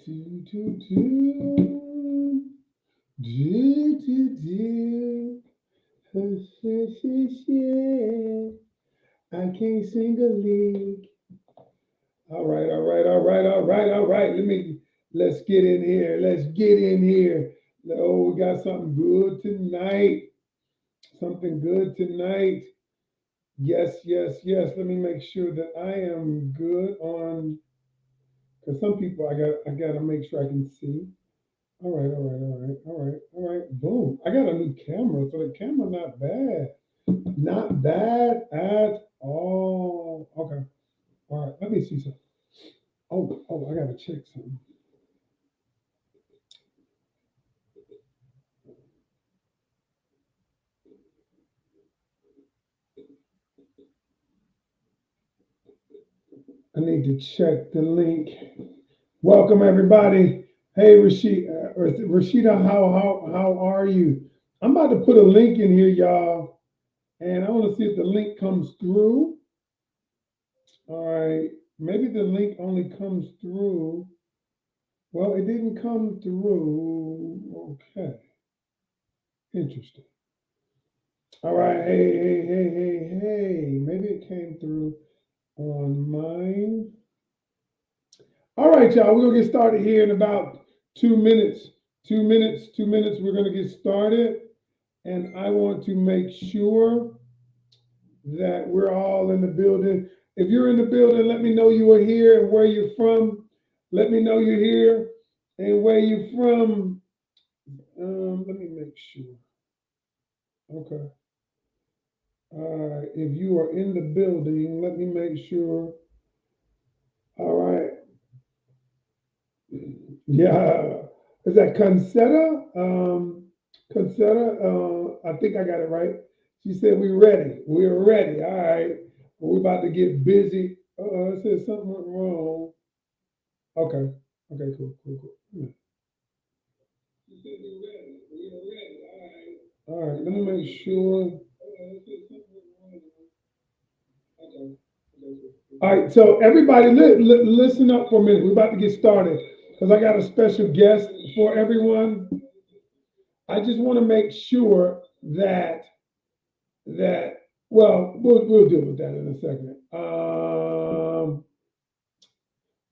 Do, do, do. Do, do, do. I can't sing a lick. All right, all right, all right, all right, all right. Let's get in here. Let's get in here. Oh, we got something good tonight. Something good tonight. Yes, yes, yes. Let me make sure that I am good on because some people I gotta make sure I can see. All right, all right, all right, all right, all right. Boom. I got a new camera, so the camera not bad. Not bad at all. Okay. All right. Let me see something. Oh, I gotta check something. I need to check the link. Welcome everybody. Hey Rashida, how are you? I'm about to put a link in here, y'all, and I want to see if the link comes through. All right. Maybe the link only comes through. Well, it didn't come through. Okay. Interesting. All right. Hey. Maybe it came through on mine. All right, y'all. We're going to get started here in about 2 minutes. 2 minutes. 2 minutes. We're going to get started. And I want to make sure that we're all in the building. If you're in the building, let me know you are here and where you're from. Let me know you're here and where you're from. Let me make sure. Okay. All right. If you are in the building, let me make sure. All right. Yeah. Is that Concetta? Concetta, I think I got it right. She said we ready. We're ready. All right. We're about to get busy. It says something went wrong. Okay. Okay, cool. Yeah. She said we're ready. We're ready. All right. All right. Let me make sure. It said something went wrong. Okay. All right, so everybody, listen up for a minute. We're about to get started because I got a special guest for everyone. I just want to make sure that well, we'll deal with that in a second.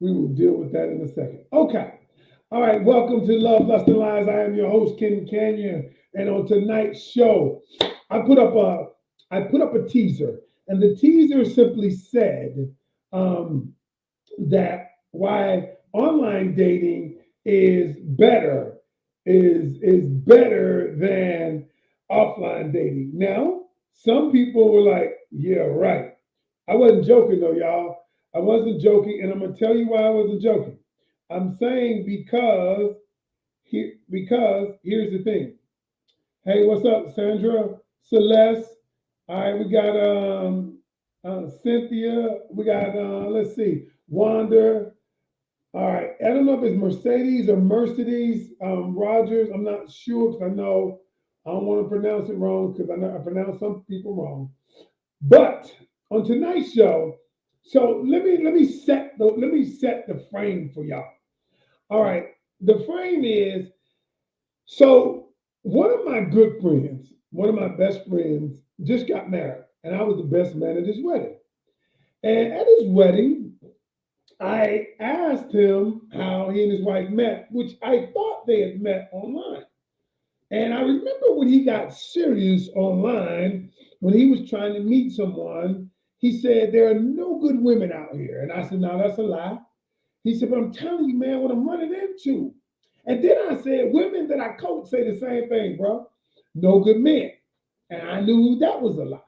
We will deal with that in a second. Okay. All right. Welcome to Love, Lust, and Lies. I am your host, Ken Canion, and on tonight's show, I put up a I put up a teaser, and the teaser simply said um, that why online dating is better than offline dating. Now, some people were like, "Yeah, right." I wasn't joking though, y'all. I wasn't joking, and I'm gonna tell you why I wasn't joking. I'm saying because here's the thing. Hey, what's up, Sandra? Celeste. All right, we got Cynthia. We got let's see, Wanda. All right. I don't know if it's Mercedes or Mercedes Rogers. I'm not sure because I know I don't want to pronounce it wrong because I know I pronounce some people wrong. But on tonight's show, so let me set the frame for y'all. All right. The frame is so one of my good friends, one of my best friends, just got married, and I was the best man at his wedding. And at his wedding, I asked him how he and his wife met, which I thought they had met online. And I remember when he got serious online, when he was trying to meet someone, he said, "There are no good women out here." And I said, "No, that's a lie." He said, "But I'm telling you, man, what I'm running into." And then I said, "Women that I coach say the same thing, bro. No good men." And I knew that was a lie.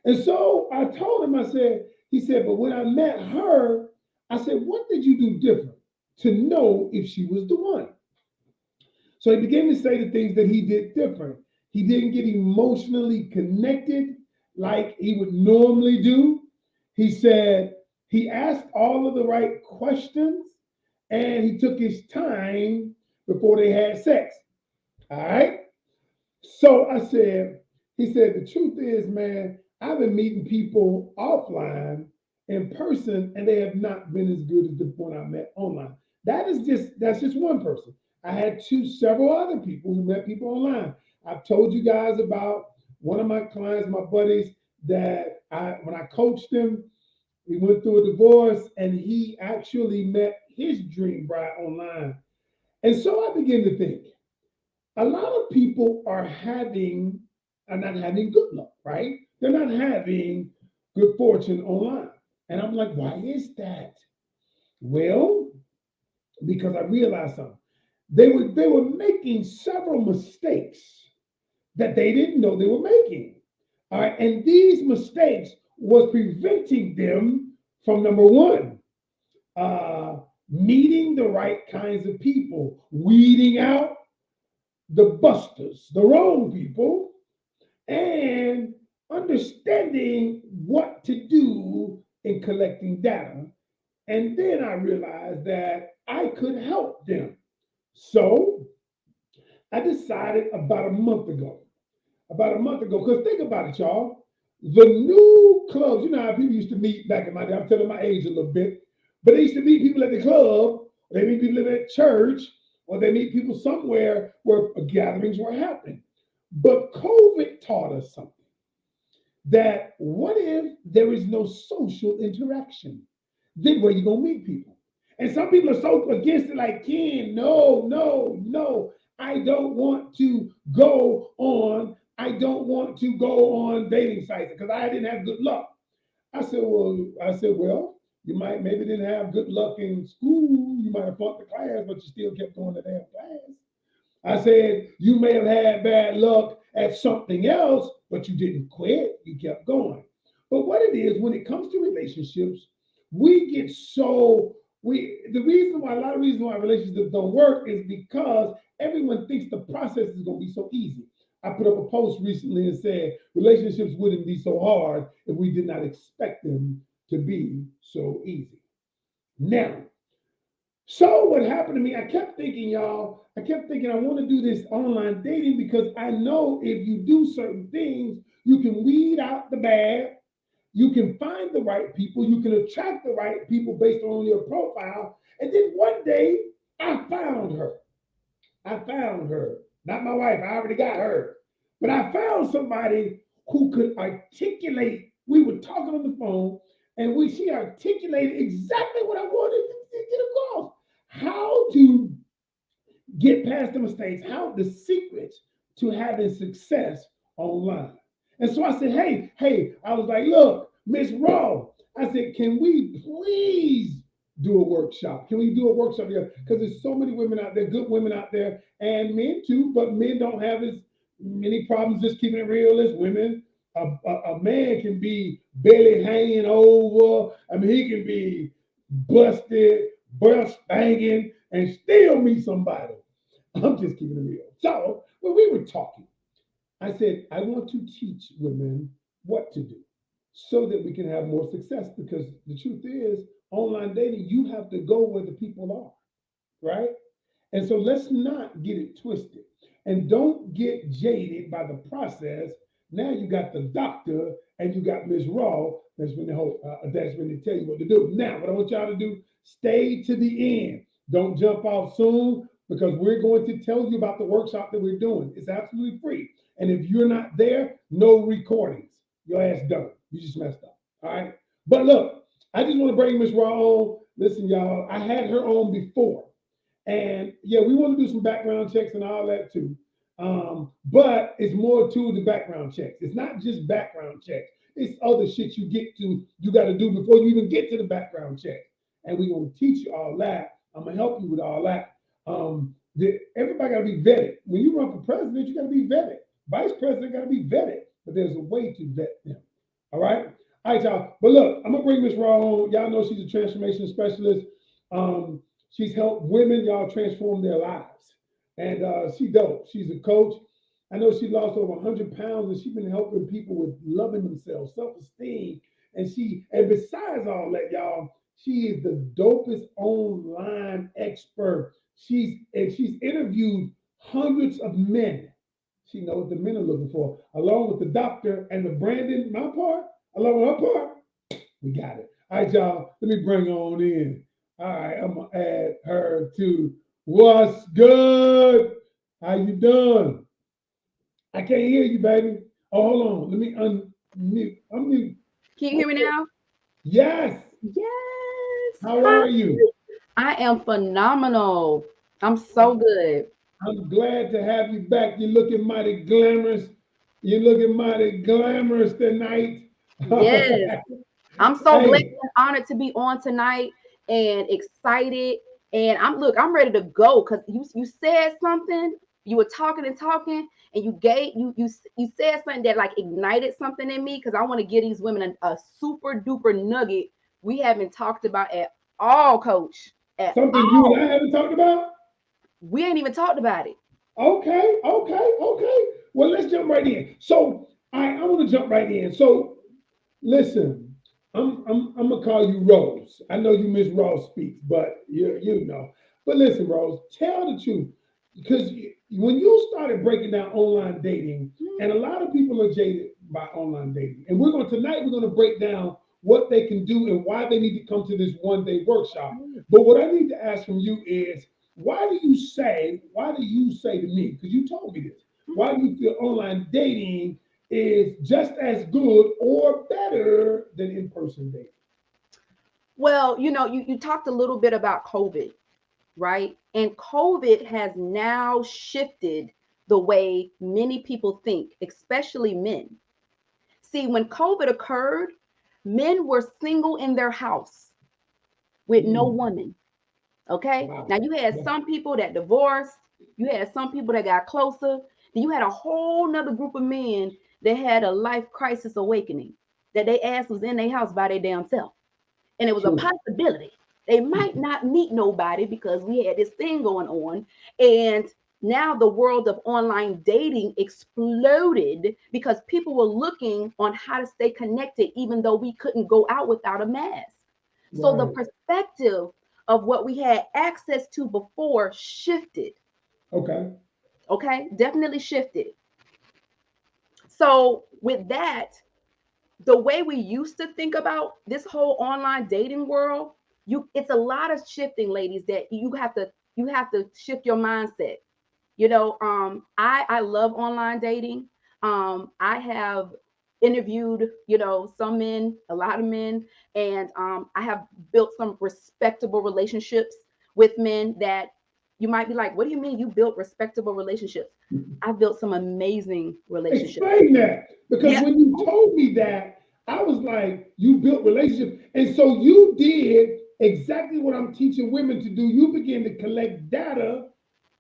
And so I told him, I said, he said, "But when I met her, I said, what did you do different to know if she was the one?" So he began to say the things that he did different. He didn't get emotionally connected like he would normally do. He said he asked all of the right questions and he took his time before they had sex. All right. So I said, he said, the truth is, man, I've been meeting people offline in person and they have not been as good as the one I met online. That's just one person. I had several other people who met people online. I've told you guys about one of my clients, my buddies, that I when I coached him, he went through a divorce and he actually met his dream bride online. And so I began to think, a lot of people are not having good luck, right? They're not having good fortune online. And I'm like, why is that? Well, because I realized something. They were making several mistakes that they didn't know they were making. All right, and these mistakes was preventing them from number one, meeting the right kinds of people, weeding out the busters, the wrong people, and understanding what to do in collecting data. And then I realized that I could help them. So I decided about a month ago, because think about it, y'all. The new clubs, you know how people used to meet back in my day. I'm telling my age a little bit, but they used to meet people at the club, or they meet people at church, or they meet people somewhere where gatherings were happening. But COVID taught us something, that what if there is no social interaction? Then where you gonna meet people? And some people are so against it, like, Ken, no, no, no. I don't want to go on. I don't want to go on dating sites because I didn't have good luck. I said, well, you might maybe didn't have good luck in school. You might have fought the class, but you still kept going to damn class. I said, you may have had bad luck at something else, but you didn't quit. You kept going. But what it is, when it comes to relationships, we get so the reason why a lot of reasons why relationships don't work is because everyone thinks the process is going to be so easy. I put up a post recently and said relationships wouldn't be so hard if we did not expect them to be so easy. Now, so what happened to me, I kept thinking, y'all, I kept thinking I want to do this online dating because I know if you do certain things, you can weed out the bad, you can find the right people, you can attract the right people based on your profile. And then one day I found her. I found her. Not my wife, I already got her. But I found somebody who could articulate. We were talking on the phone, and she articulated exactly what I wanted to get across. How to get past the mistakes, how the secrets to having success online. And so I said, hey, I was like, look, Miss Raw, I said, can we please do a workshop? Can we do a workshop here? Because there's so many women out there, good women out there, and men too, but men don't have as many problems just keeping it real as women. A man can be belly hanging over. I mean, he can be busted, bust banging, and still meet somebody. I'm just keeping it real. So when we were talking, I said, I want to teach women what to do so that we can have more success. Because the truth is, online dating, you have to go where the people are, right? And so let's not get it twisted. And don't get jaded by the process. Now you got the doctor and you got Ms. Raw that's going to tell you what to do. Now, what I want y'all to do, stay to the end. Don't jump off soon because we're going to tell you about the workshop that we're doing. It's absolutely free. And if you're not there, no recordings. Your ass done. You just messed up. All right. But look, I just want to bring Ms. Raw on. Listen, y'all, I had her on before. And yeah, we want to do some background checks and all that too. But it's more to the background checks. It's not just background checks. It's other shit you got to do before you even get to the background check. And we're gonna teach you all that. I'm gonna help you with all that. Everybody got to be vetted. When you run for president, you got to be vetted. Vice president got to be vetted. But there's a way to vet them. All right. All right, y'all. But look, I'm gonna bring Miss Raw on. Y'all know she's a transformation specialist. She's helped women, y'all, transform their lives. And she dope. She's a coach. I know she lost over 100 pounds and she's been helping people with loving themselves, self-esteem. And besides all that, y'all, she is the dopest online expert. She's interviewed hundreds of men. She knows what the men are looking for, along with the doctor and the Brandon, my part, along with her part. We got it. All right, y'all. Let me bring her on in. All right, I'm gonna add her to what's good. How you doing? I can't hear you, baby. Oh, hold on. Let me unmute. Unmute. Can you hear me now? Yes. Yes. How Hi. are you? I am phenomenal. I'm so I- good. I'm glad to have you back. You're looking mighty glamorous. You're looking mighty glamorous tonight. All Yes. right. I'm so blessed Hey, and honored to be on tonight and excited. And I'm ready to go because you said something. You were talking and talking, and you said something that like ignited something in me because I want to give these women a super duper nugget we haven't talked about at all, coach. At something you and all. I haven't talked about? We ain't even talked about it. Okay, okay. Well, let's jump right in. So I want to jump right in. So listen, I'm gonna call you Rose. I know you miss Rose speaks, but you know. But listen, Rose, tell the truth because when you started breaking down online dating, and a lot of people are jaded by online dating, and we're gonna break down what they can do and why they need to come to this 1 day workshop. But what I need to ask from you is why do you say to me, because you told me this, why do you feel online dating is just as good or better than in-person dating? Well, you talked a little bit about COVID, right? And COVID has now shifted the way many people think, especially men. See, when COVID occurred, men were single in their house with no Mm, woman. Okay. Now wow. you had Yeah, some people that divorced, you had some people that got closer, then you had a whole nother group of men that had a life crisis awakening, that they ass was in their house by their damn self. And it was a true. possibility they might not meet nobody because we had this thing going on. And now the world of online dating exploded because people were looking on how to stay connected even though we couldn't go out without a mask. So the Right. perspective of what we had access to before shifted. Okay. Okay, definitely shifted. So with that, the way we used to think about this whole online dating world, you it's a lot of shifting, ladies, that you have to shift your mindset. I love online dating. I have interviewed, some men, a lot of men, and I have built some respectable relationships with men that you might be like, what do you mean you built respectable relationships? I've built some amazing relationships with Explain men. that because Yeah. when you told me that, I was like, you built relationships, and so you did exactly what I'm teaching women to do. You begin to collect data,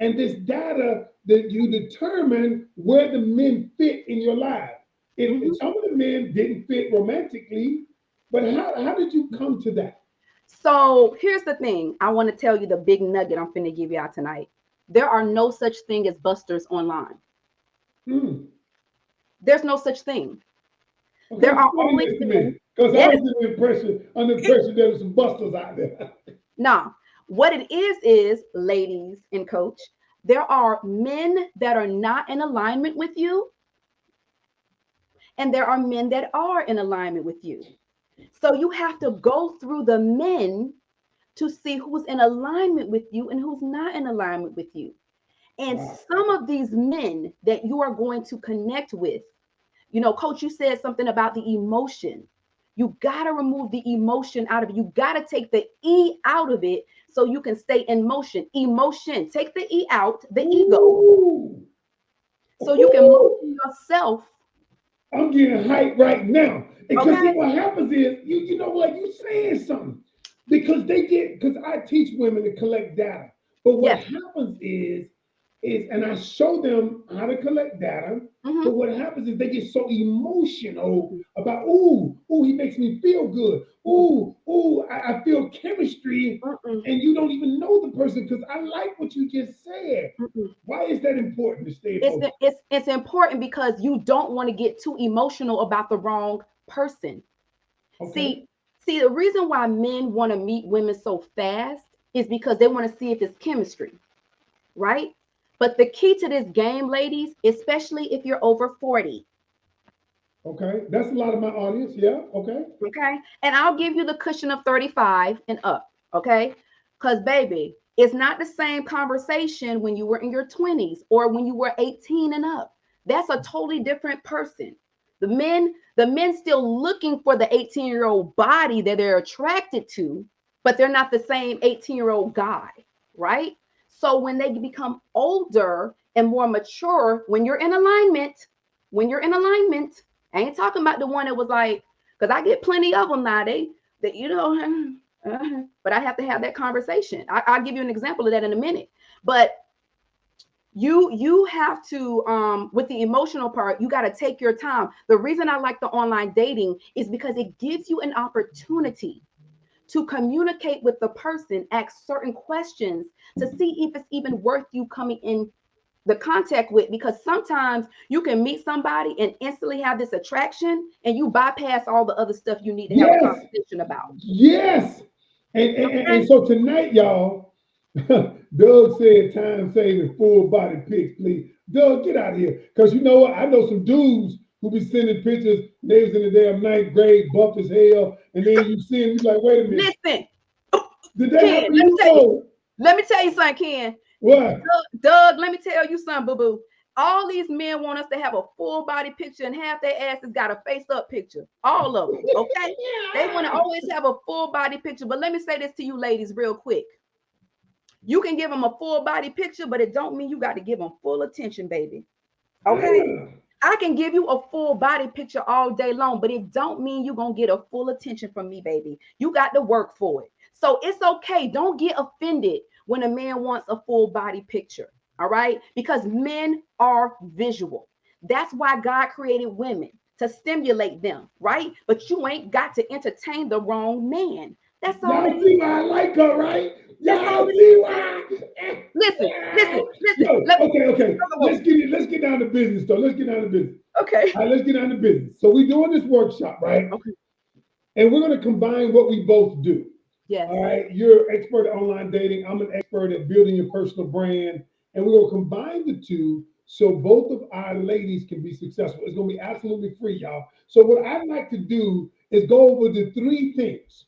and this data that you determine where the men fit in your life. If Mhm. some of the men didn't fit romantically, but how did you come to that? So here's the thing. I want to tell you the big nugget I'm finna give you out tonight. There are no such thing as busters online. Hmm. There's no such thing. Okay, There are explain only this to men. me because I Yes. was under the impression there was some busters out there. Nah. What it is, ladies and coach, there are men that are not in alignment with you, and there are men that are in alignment with you. So you have to go through the men to see who's in alignment with you and who's not in alignment with you. And Wow. some of these men that you are going to connect with, coach, you said something about the emotion. You got to remove the emotion out of it. You got to take the E out of it so you can stay in motion. Emotion, take the E out, the ego, Ooh. so you can Ooh. motion yourself. I'm getting hyped right now. Because see Okay. what happens is you know what, you saying something. Because I teach women to collect data. But what Yes. happens is and I show them how to collect data. But Mm-hmm. what happens is they get so emotional about, ooh, he makes me feel good. Ooh, I feel chemistry, Mm-mm. and you don't even know the person because I like what you just said. Mm-mm. Why is that important to stay It's, emotional? it's, it's important because you don't want to get too emotional about the wrong person. Okay. See, see, the reason why men want to meet women so fast is because they want to see if it's chemistry, right? But the key to this game, ladies, especially if you're over 40, Okay, that's a lot of my audience. Yeah. Okay. okay? And I'll give you the cushion of 35 and up, okay? Because, baby, it's not the same conversation when you were in your 20s or when you were 18 and up. That's a totally different person. The men still looking for the 18-year-old body that they're attracted to, but they're not the same 18-year-old guy, right? So when they become older and more mature, when you're in alignment, I ain't talking about the one that was like, because I get plenty of them now. That but I have to have that conversation. I'll give you an example of that in a minute. But you have to with the emotional part, you got to take your time. The reason I like the online dating is because it gives you an opportunity to communicate with the person, ask certain questions to see if it's even worth you coming in the contact with, because sometimes you can meet somebody and instantly have this attraction and you bypass all the other stuff you need to have a Yes, conversation about. yes. And Okay. so tonight, y'all, Doug said time saving full body pics, please. Doug, get out of here. Because you know what? I know some dudes who be sending pictures. They was in the damn ninth grade, buff as hell. And then you see them, you like, wait a minute. Listen, Did that Ken, happen to you? No. let me tell you something, Ken. What? Doug, let me tell you something, boo boo. All these men want us to have a full body picture, and half their asses got a face up picture. All of them, okay? They want to always have a full body picture. But let me say this to you ladies real quick. You can give them a full body picture, but it don't mean you got to give them full attention, baby. Okay? I can give you a full body picture all day long, but it don't mean you're going to get a full attention from me, baby. You got to work for it. So it's okay. Don't get offended when a man wants a full body picture. All right? Because men are visual. That's why God created women to stimulate them, right? But you ain't got to entertain the wrong man. That's all it Y'all see is. why I like her, right? That's all Y'all it see is, baby. why? Listen. Yo, Let me okay. go, go, Let's get down to business though. Let's get down to business. go. Okay. All right, let's get down to business. So we're doing this workshop, right? Okay. And we're going to combine what we both do. Yes. All right. You're an expert at online dating. I'm an expert at building your personal brand. And we're going to combine the two so both of our ladies can be successful. It's going to be absolutely free, y'all. So what I'd like to do is go over the three things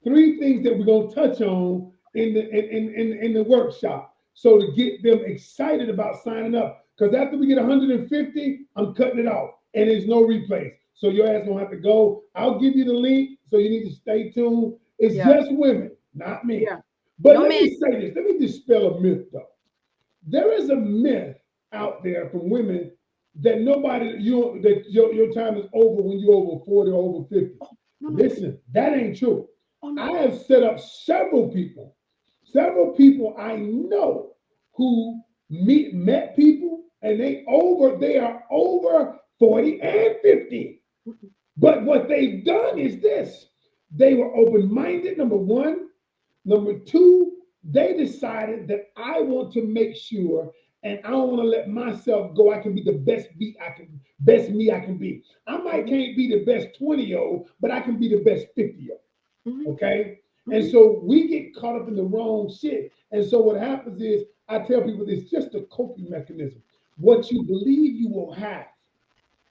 that we're going to touch on in the workshop. So to get them excited about signing up. Because after we get 150, I'm cutting it off. And there's no replays. So your ass gonna have to go. I'll give you the link. So you need to stay tuned. It's Yeah. just women, not men. Yeah. But No let man. me say this. Let me dispel a myth though. There is a myth out there from women that your time is over when you're over 40 or over 50. Oh, no. Listen, that ain't true. Oh I no. have set up several people I know who met people and they are over 40 and 50. But what they've done is this. They were open-minded, number one. Number two, they decided that I want to make sure and I don't want to let myself go. I can be the best me I can be. I might Mm-hmm. can't be the best 20-year-old, but I can be the best 50-year-old. Mm-hmm. Okay. And Mm-hmm. so we get caught up in the wrong shit. And so what happens is I tell people it's just a coping mechanism. What you believe you will have.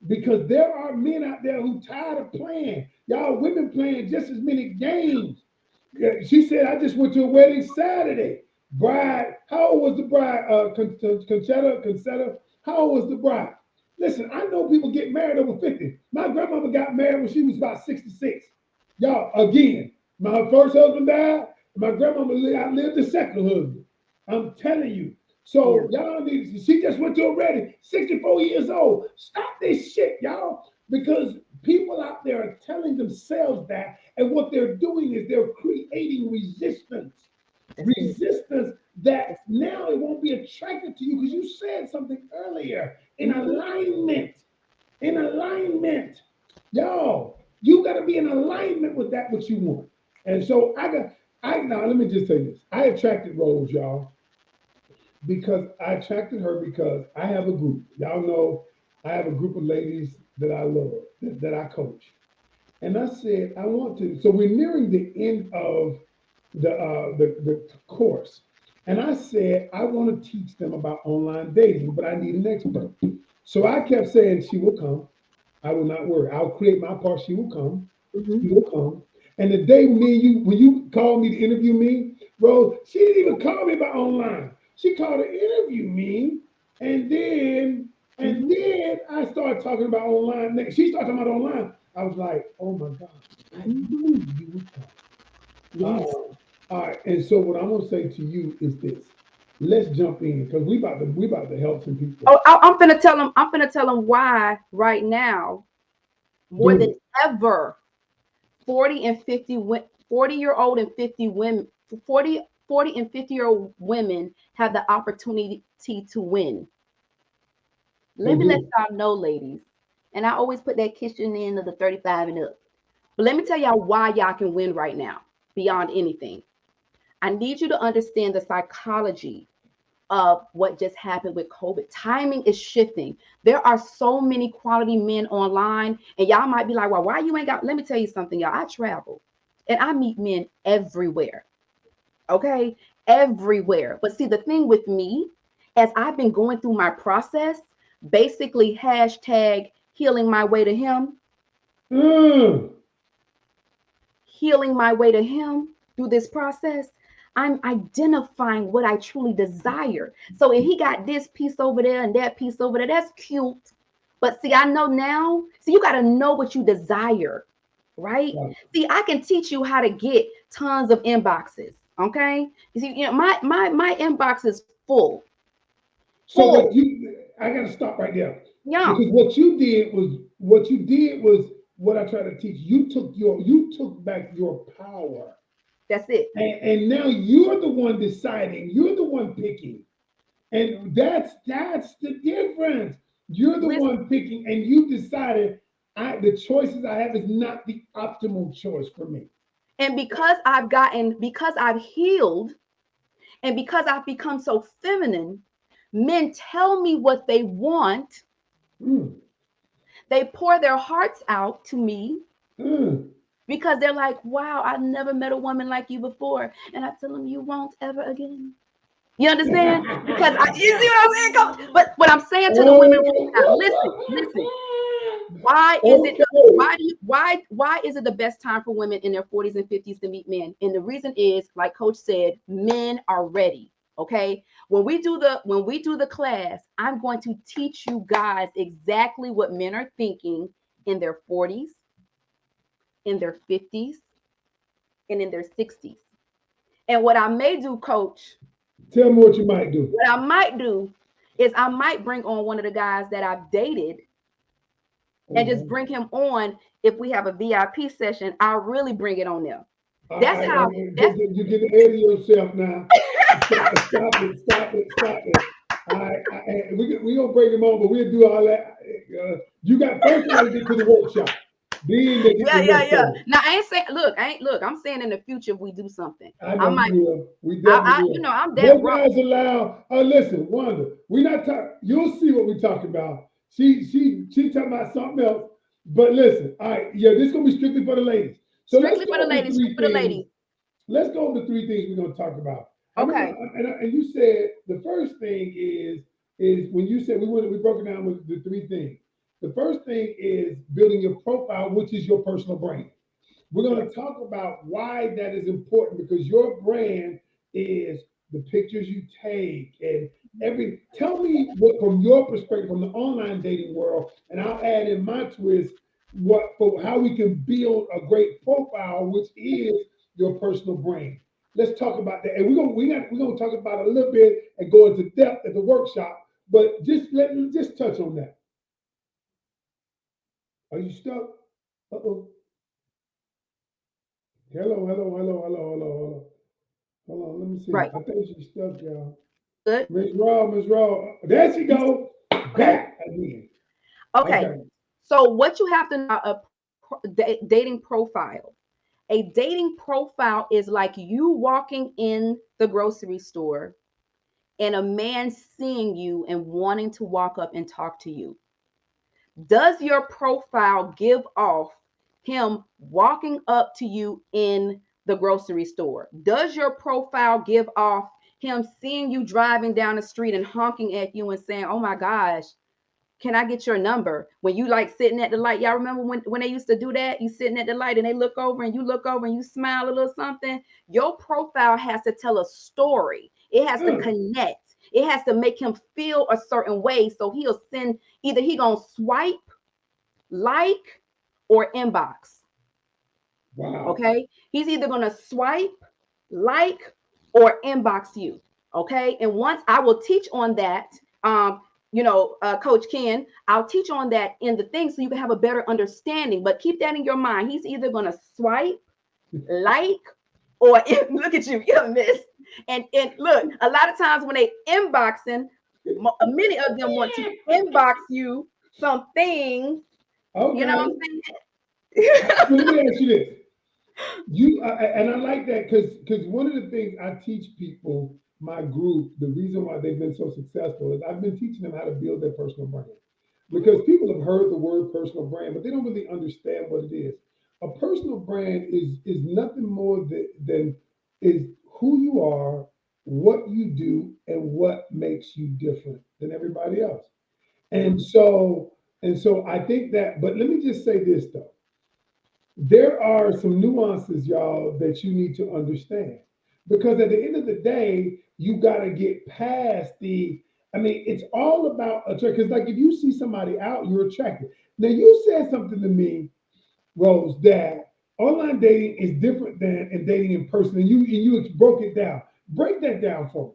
Because there are men out there who tired of playing. Y'all women playing just as many games. Yeah, she said, I just went to a wedding Saturday. Bride, how old was the bride? Concetta, how old was the bride? Listen, I know people get married over 50. My grandmother got married when she was about 66. Y'all, again, my first husband died. My grandmama outlived the second husband. I'm telling you. Yeah. So y'all need, she just went to a wedding, 64 years old. Stop this shit, y'all. Because people out there are telling themselves that, and what they're doing is they're creating resistance. That's it. Resistance that That's it. now it won't be attracted to you because you said something earlier. In Mm-hmm. alignment. In alignment. Y'all, you got to be in alignment with that what you want. And so I now let me just say this. I attracted Rose, y'all, because I attracted her because I have a group. Y'all know I have a group of ladies that I love, that I coach. And I said, I want to. So we're nearing the end of the course. And I said, I want to teach them about online dating, but I need an expert. So I kept saying, she will come. I will not worry. I'll create my part. She will come. Mm-hmm. She will come. And the day me and you, when you called me to interview me, Bro, she didn't even call me about online. She called to interview me, and then and Hmm. then I started talking about online. She started talking about online. I was like, oh my god, I Hmm. knew you would come. Yes. All right, and so what I'm gonna say to you is this: let's jump in because we about to help some people. Oh, I'm finna tell them. I'm finna tell them why right now, more Do than it. ever, 40 and 50, 40-year-old and 50 women, 40 and 50-year-old women have the opportunity to win. They Let me let do. y'all know, ladies. And I always put that kitchen in of the 35 and up. But let me tell y'all why y'all can win right now, beyond anything. I need you to understand the psychology of what just happened with COVID. Timing is shifting. There are so many quality men online, and y'all might be like, well, why you ain't got? Let me tell you something, y'all. I travel and I meet men everywhere. Okay, everywhere. But see, the thing with me, as I've been going through my process, basically hashtag healing my way to him, Mm. healing my way to him through this process, I'm identifying what I truly desire. So if he got this piece over there and that piece over there, that's cute. But see, I know now, see, you got to know what you desire, right? Right. See, I can teach you how to get tons of inboxes. Okay. You see, my inbox is full, So what full. you I gotta stop right there. Yeah, Because what you did was what I try to teach. You took back your power. that's it. And now you're the one deciding, you're the one picking. And that's the difference. You're the Listen, one picking and you decided the choices I have is not the optimal choice for me. and because I've healed, and because I've become so feminine, men tell me what they want. Mm, They pour their hearts out to me mm. because they're like, wow, I've never met a woman like you before. And I tell them, you won't ever again. You understand? Because you see what I'm saying? But what I'm saying to the women right now, listen, listen. Why is it Okay. why is it the best time for women in their 40s and 50s to meet men? And the reason is, like coach said, men are ready. Okay. When we do the class, I'm going to teach you guys exactly what men are thinking in their 40s, in their 50s, and in their 60s. And what I may do, coach, Tell me what you might do. what I might do is I might bring on one of the guys that I've dated and just Oh, bring him on. If we have a VIP session, I'll really bring it on them. That's how that's you're getting ahead of yourself now. Stop it, stop it, stop it. All right, we gonna bring him on, but we'll do all that. You got first. You got to get to the workshop. Then they get yeah, the yeah, rest of yeah. it. Now I ain't saying look, I'm saying in the future if we do something. I I know we might will. We definitely I will. I'm that No raw. guys allowed. Listen, Wanda, we not talking. You'll see what we talking about. She talking about something else. But listen, all right, yeah, this is gonna be strictly for the ladies. So let's Strictly go for the over the ladies, three strictly for the things. ladies. Let's go over the three things we're gonna talk about. I remember, Okay. and you said the first thing is when you said we broke it down with the three things. The first thing is building your profile, which is your personal brand. We're going Yes. to talk about why that is important because your brand is the pictures you take and every. Tell me what, from your perspective, from the online dating world, and I'll add in my twist what for how we can build a great profile, which is your personal brand. Let's talk about that, and we're gonna talk about it a little bit and go into depth at the workshop. But just touch on that. Are you stuck? Uh oh. Hello, hello, hello, hello, hello, hello. Hold on, let me see. Right. I think she's stuck, y'all. Good. Miss Raw. There she go. Okay. Back again. Okay. Okay. So what you have to know, dating profile. A dating profile is like you walking in the grocery store and a man seeing you and wanting to walk up and talk to you. Does your profile give off him walking up to you in the grocery store? Does your profile give off him seeing you driving down the street and honking at you and saying, "Oh my gosh, can I get your number? When you like sitting at the light, y'all remember when they used to do that? You sitting at the light and they look over and you look over and you smile a little something. Your profile has to tell a story. It has to Mm. connect. It has to make him feel a certain way. So he'll send, either he gonna swipe, like, or inbox. Wow. Okay. He's either going to swipe, like, or inbox you. Okay. And once I will teach on that, um, Coach Ken, I'll teach on that in the thing so you can have a better understanding. But keep that in your mind. He's either going to swipe, like, or look at you, you miss. And look, a lot of times when they inboxing, many of them want to inbox you some things. You know Okay. what I'm So let saying? me ask you this. And I like that because one of the things I teach people, my group, the reason why they've been so successful is I've been teaching them how to build their personal brand. Because people have heard the word personal brand, but they don't really understand what it is. A personal brand is nothing more than is who you are, what you do, and what makes you different than everybody else. And Mhm. so and so I think that, but let me just say this though. There are some nuances, y'all, that you need to understand. Because at the end of the day, you got to get past I mean, it's all about attract. Because, like, if you see somebody out, you're attracted. Now, you said something to me, Rose, that online dating is different than in dating in person. And you broke it down. Break that down for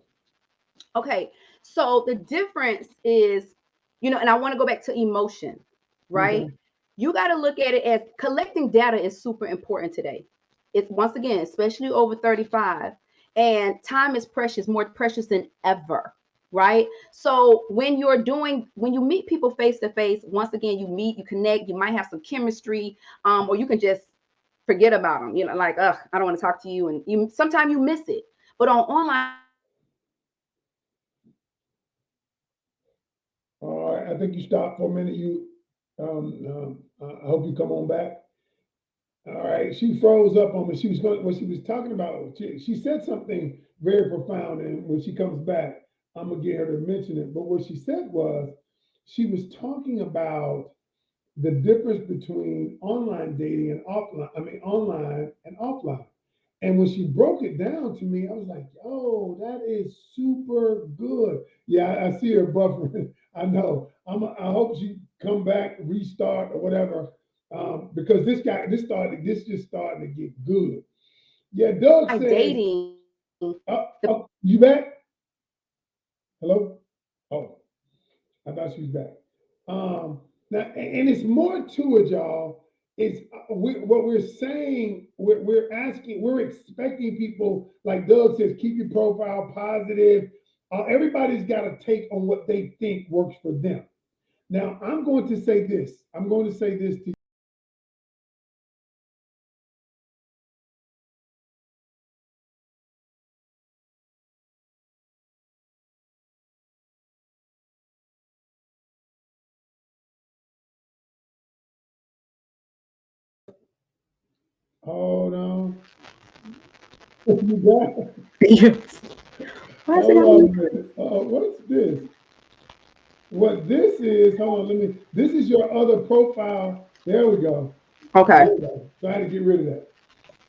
Okay, so the difference is, and I want to go back to emotion, me. right? Okay. You got to look at it as collecting data is super important today. It's once again, especially over 35, and time is precious, more precious than ever, right? So when you meet people face to face, once again, you meet, you connect, you might have some chemistry, or you can just forget about them, like, ugh, I don't want to talk to you, and sometimes you miss it. But on online dating, you can connect, you can meet, you can All right. I think you stopped for a minute. I hope you come on back. All right, she froze up on me. She was going what she was talking about. She said something very profound, and when she comes back, I'm gonna get her to mention it. But what she said was she was talking about the difference between online dating and offline. I mean, online and offline. And when she broke it down to me, I was like, "Oh, that is super good." Yeah, I see her buffering. I know. I hope she come back, restart or whatever, because this just starting to get good. Yeah, Doug says, dating, You back? Hello? Oh, I thought she was back. Now, and it's more to it, y'all. It's what we're saying. We're asking. We're expecting people, like Doug says, keep your profile positive. Everybody's got a take on what they think works for them. Now, I'm going to say this. I'm going to say this to you. Hold on. You got why is it Hold got on me? a minute. What's this? What this is? Hold on. Let me. This is your other profile. There we go. There Okay. we go. So I had to get rid of that.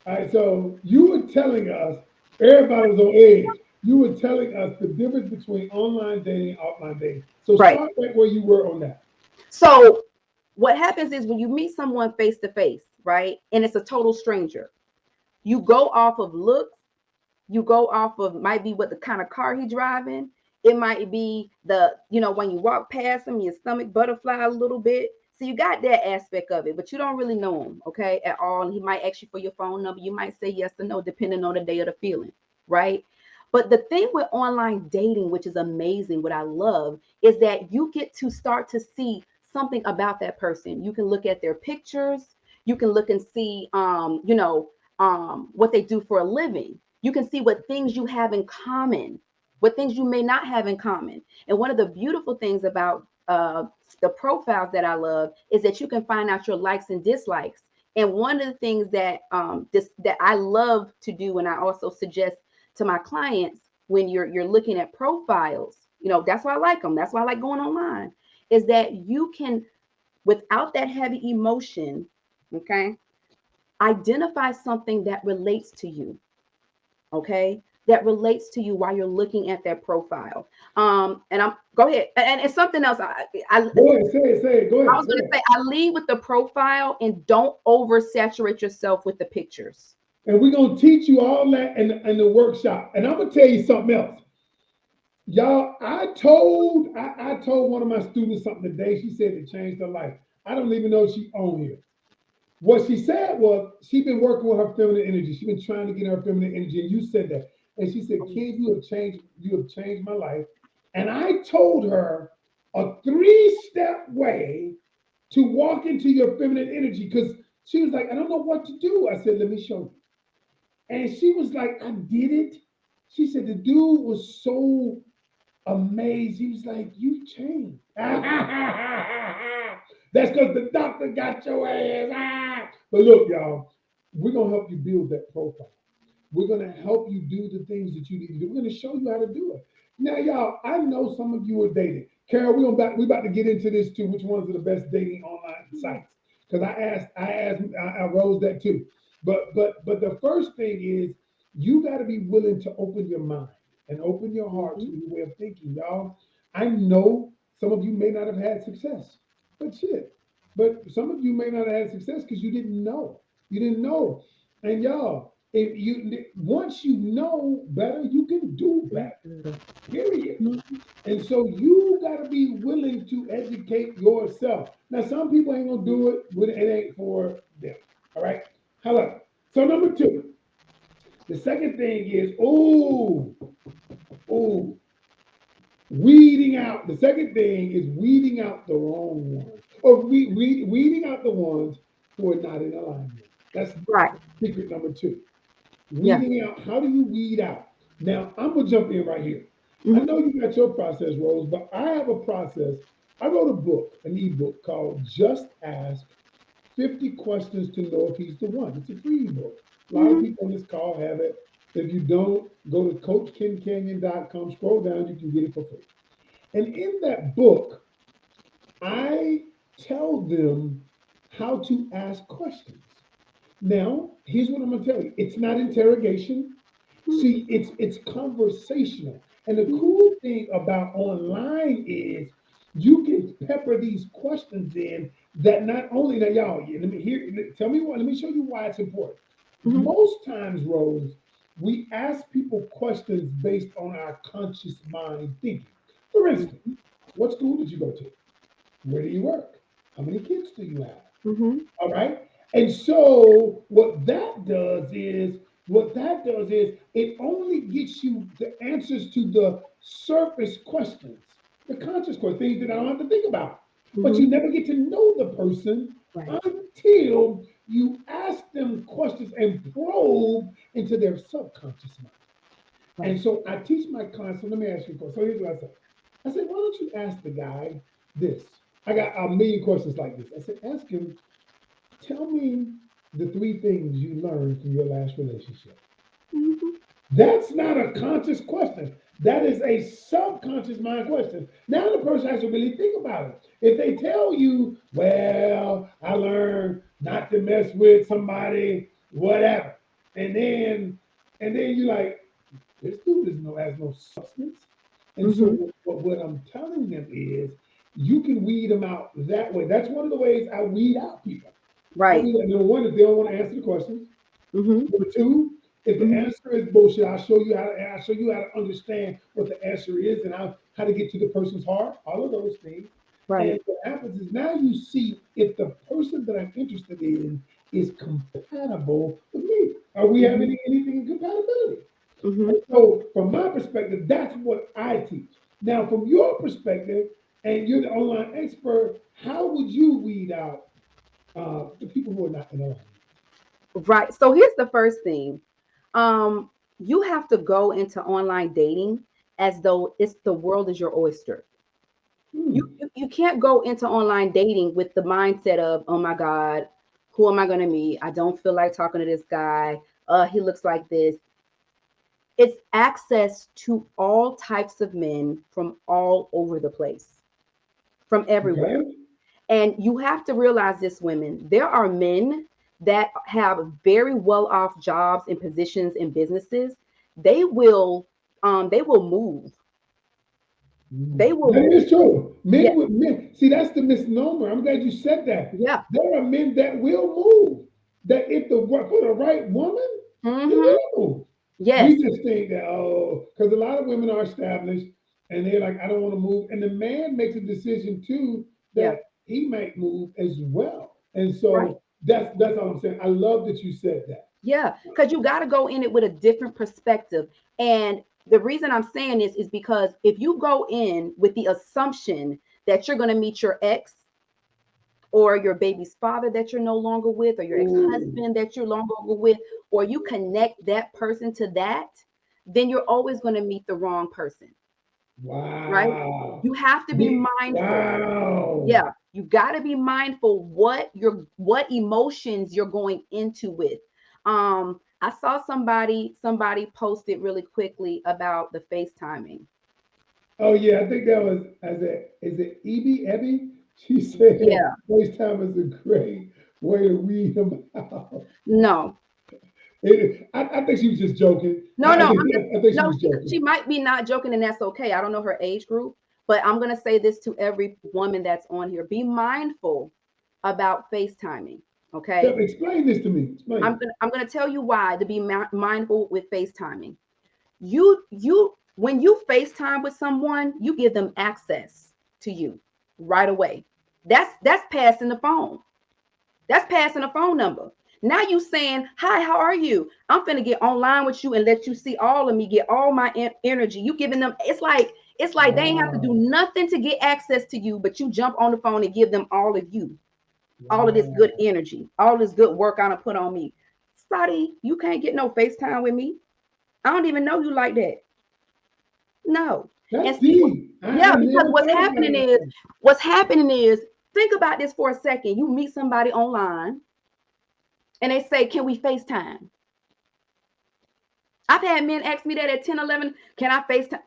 All right, so you were telling us, everybody was on edge. You were telling us the difference between online dating and offline dating. So Right. start right where you were on that. So what happens is when you meet someone face to face, right, and it's a total stranger, you go off of looks, you go off of might be what the kind of car he driving. It might be when you walk past him, your stomach butterfly a little bit. So you got that aspect of it, but you don't really know him, okay, at all. And he might ask you for your phone number. You might say yes or no, depending on the day of the feeling, right? But the thing with online dating, which is amazing, what I love, is that you get to start to see something about that person. You can look at their pictures. You can look and see, what they do for a living. You can see what things you have in common, what things you may not have in common. And one of the beautiful things about the profiles that I love is that you can find out your likes and dislikes. And one of the things that I love to do, and I also suggest to my clients when you're looking at profiles, that's why I like them. That's why I like going online. is that you can, without that heavy emotion, okay, identify something that relates to you, okay, that relates to you while you're looking at that profile. And I'm go ahead, and it's something else. Go ahead, say it. Go I ahead, was go going to ahead. say, I lead with the profile and don't oversaturate yourself with the pictures. And we're gonna teach you all that in the workshop. And I'm gonna tell you something else. Y'all, I told one of my students something today. She said it changed her life. I don't even know if she on here. What she said was she's been working with her feminine energy. She's been trying to get her feminine energy, and you said that. And she said, "Ken, you have changed my life." And I told her a three-step way to walk into your feminine energy because she was like, "I don't know what to do." I said, "Let me show you." And she was like, "I did it." She said the dude was so amazed. He was like, "You've changed." That's because the doctor got your ass. But look, y'all, we're gonna help you build that profile. We're gonna help you do the things that you need to do. We're gonna show you how to do it. Now, y'all, I know some of you are dating. Carol, we about to get into this too. Which ones are the best dating online sites? Because I rose that too. But the first thing is you got to be willing to open your mind and open your heart to Mhm. new way of thinking, y'all. I know some of you may not have had success, but shit. But some of you may not have had success because you didn't know. You didn't know. And y'all, if you once you know better, you can do better. Period. Mhm. And so you got to be willing to educate yourself. Now, some people ain't gonna do it when it ain't for them. All right. However, so number two, the second thing is, oh, weeding out. The second thing is weeding out the wrong ones, or weeding out the ones who are not in alignment. That's Right. secret number two. Yeah. Weeding out. How do you weed out? Now, I'm gonna jump in right here. I Mhm. know you got your process, Rose, but I have a process. I wrote a book, an ebook called "Just Ask 50 Questions to Know If He's the One." It's a free ebook. A lot of Mhm. people on this call have it. If you don't, go to CoachKenCanion.com. Scroll down, you can get it for free. And in that book, I tell them how to ask questions. Now, here's what I'm gonna tell you. It's not interrogation. Mhm. See, it's conversational. And the Mhm. cool thing about online is you can pepper these questions in that not only now, y'all, let me hear tell me what, let me show you why it's important. Mhm. Most times, Rose, we ask people questions based on our conscious mind thinking. For instance, what school did you go to? Where do you work? How many kids do you have? Mhm. All right. And so what that does is it only gets you the answers to the surface questions, the conscious questions, things that I don't have to think about. But you Mhm. never get to know the person Right. until you ask them questions and probe into their subconscious mind. And Right. so I teach my clients. So let me ask you a question. So here's what I say. I said, why don't you ask the guy this? I got a million questions like this. I said, ask him, tell me the three things you learned from your last relationship. Mhm. That's not a conscious question. That is a subconscious mind question. Now the person has to really think about it. If they tell you, well, I learned not to mess with somebody, whatever, and then you're like, this dude has no substance. And so Mhm. what I'm telling them is you can weed them out that way. That's one of the ways I weed out people. I Right. weed out, number one, if they don't want to answer the questions. Mhm. Number two, if the Mhm. answer is bullshit, I'll show you how to understand what the answer is and how to get to the person's heart, all of those things. Right. And what happens is now you see if the person that I'm interested in is compatible with me. Are we having Mhm. anything in compatibility? And Mhm. so, from my perspective, that's what I teach. Now, from your perspective, and you're the online expert, how would you weed out the people who are not in alignment? Right. So here's the first thing. You have to go into online dating as though it's the world is your oyster. You, Hmm. you you can't go into online dating with the mindset of, oh my God, who am I gonna meet? I don't feel like talking to this guy. He looks like this. It's access to all types of men from all over the place. from everywhere. Okay. And you have to realize this, women, there are men that have very well off jobs and positions in businesses. They will they will move. They will That move. is true. Yeah, Men with men. See, that's the misnomer. I'm glad you said that. yeah. There are men that will move. That if the for the right woman, he Mm-hmm. will move. We Yes. just think that because a lot of women are established and they're like, I don't want to move, and the man makes a decision too Yeah. that he might move as well. And Right. so that's all I'm saying. I love that you said that. Yeah, because you got to go in it with a different perspective. And the reason I'm saying this is because if you go in with the assumption that you're going to meet your ex or your baby's father that you're no longer with, or your Ooh, ex-husband that you're no longer with, or you connect that person to that, then you're always going to meet the wrong person, right? wow. You have to be mindful. Wow. Yeah, you got to be mindful what emotions you're going into with. I saw somebody posted really quickly about the FaceTiming. Oh yeah, I think that was as a is it Evie Ebby? She said Yeah, FaceTime is a great way to weed them out. no, I think she was just joking. no, no. I'm just I think she no. was She joking. might be not joking, and that's okay. I don't know her age group, but I'm gonna say this to every woman that's on here: be mindful about FaceTiming. Okay, Explain this to me. Explain it. I'm gonna tell you why to be mindful with FaceTiming. You when you FaceTime with someone, you give them access to you right away. That's passing the phone. That's passing a phone number. Now you saying, "Hi, how are you? I'm finna get online with you and let you see all of me, get all my energy." You giving them it's like they ain't have to do Wow. nothing to get access to you, but you jump on the phone and give them all of you, all of this good Wow. energy, all this good work I done put on me. Sorry, you can't get no FaceTime with me. I don't even know you like that. No. And That's see, deep. I yeah, because never thought about it like that. what's happening is, think about this for a second. You meet somebody online and they say, "Can we FaceTime?" I've had men ask me that at 10, 11. Can I FaceTime?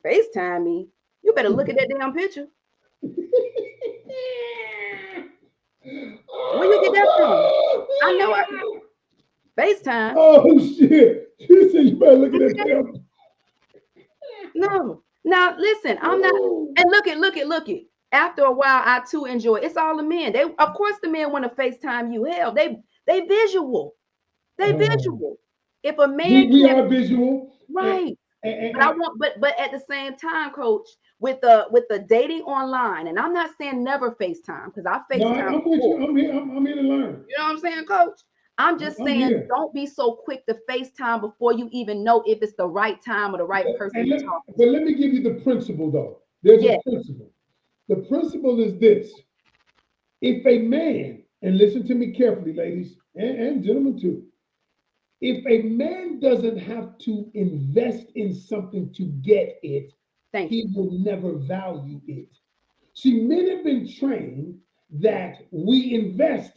FaceTime me? You better look at that damn picture. Where you get that from? I know I FaceTime. Oh shit. She said you better look at that damn. No. Now listen, I'm not. Oh. And look it. After a while, I too enjoy it. It's all the men. They, of course, the men want to FaceTime you. Hell, they visual. They Oh. visual. If a man We can't, are visual, and, right. and, But I and, want, but at the same time, coach, with the dating online, and I'm not saying never FaceTime because I no, FaceTime I'm with you. before. I'm here to learn. You know what I'm saying, coach? I'm just I'm saying, here. don't be so quick to FaceTime before you even know if it's the right time or the right person And you're let, talking but to. let me give you the principle though. There's a Yeah, principle. The principle is this: if a man, and listen to me carefully, ladies and gentlemen too, if a man doesn't have to invest in something to get it, thank he you. will never value it. See, men have been trained that we invest